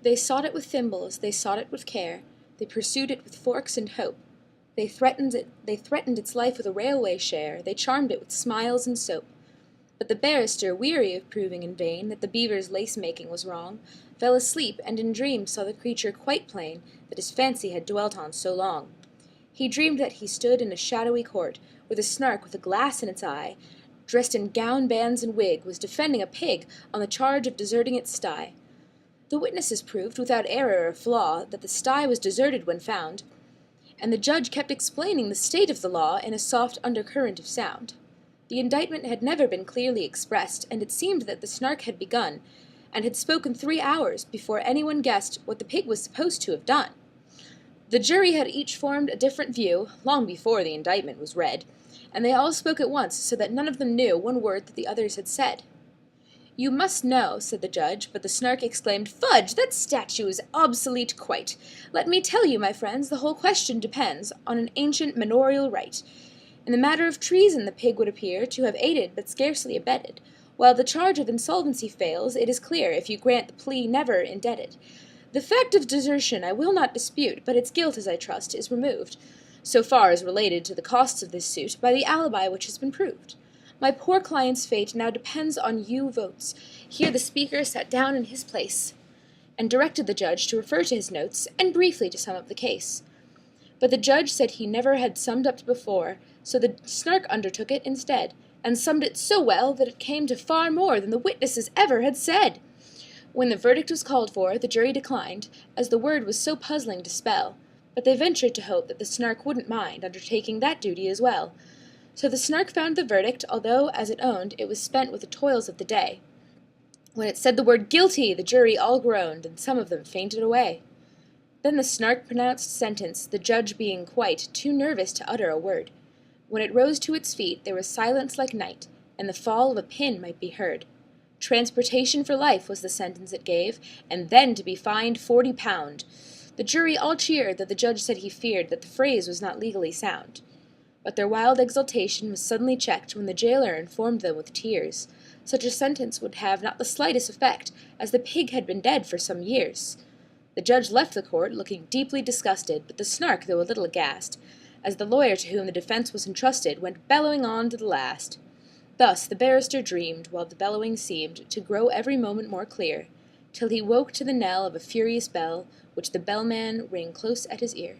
They sought it with thimbles, they sought it with care, they pursued it with forks and hope. They threatened its life with a railway share, they charmed it with smiles and soap. But the barrister, weary of proving in vain that the beaver's lace-making was wrong, fell asleep, and in dreams saw the creature quite plain that his fancy had dwelt on so long. He dreamed that he stood in a shadowy court, where the Snark with a glass in its eye, dressed in gown, bands, and wig, was defending a pig on the charge of deserting its sty. The witnesses proved, without error or flaw, that the sty was deserted when found, and the judge kept explaining the state of the law in a soft undercurrent of sound. The indictment had never been clearly expressed, and it seemed that the Snark had begun, and had spoken 3 hours before anyone guessed what the pig was supposed to have done. The jury had each formed a different view, long before the indictment was read, and they all spoke at once, so that none of them knew one word that the others had said. "You must know," said the judge, but the Snark exclaimed, "Fudge! That statue is obsolete quite. Let me tell you, my friends, the whole question depends on an ancient manorial right. In the matter of treason the pig would appear to have aided but scarcely abetted. While the charge of insolvency fails, it is clear, if you grant the plea never indebted. The fact of desertion I will not dispute, but its guilt, as I trust, is removed, so far as related to the costs of this suit, by the alibi which has been proved. My poor client's fate now depends on you votes." Here the speaker sat down in his place, and directed the judge to refer to his notes, and briefly to sum up the case. But the judge said he never had summed up before, so the Snark undertook it instead, and summed it so well that it came to far more than the witnesses ever had said. When the verdict was called for, the jury declined, as the word was so puzzling to spell, but they ventured to hope that the Snark wouldn't mind undertaking that duty as well. So the Snark found the verdict, although, as it owned, it was spent with the toils of the day. When it said the word "guilty," the jury all groaned, and some of them fainted away. Then the Snark pronounced sentence, the judge being quite too nervous to utter a word. When it rose to its feet, there was silence like night, and the fall of a pin might be heard. Transportation for life was the sentence it gave, and then to be fined £40. The jury all cheered, though the judge said he feared that the phrase was not legally sound. But their wild exultation was suddenly checked when the jailer informed them with tears such a sentence would have not the slightest effect, as the pig had been dead for some years. The judge left the court, looking deeply disgusted, but the Snark, though a little aghast, as the lawyer to whom the defence was entrusted went bellowing on to the last. Thus the barrister dreamed, while the bellowing seemed to grow every moment more clear, till he woke to the knell of a furious bell, which the bellman rang close at his ear.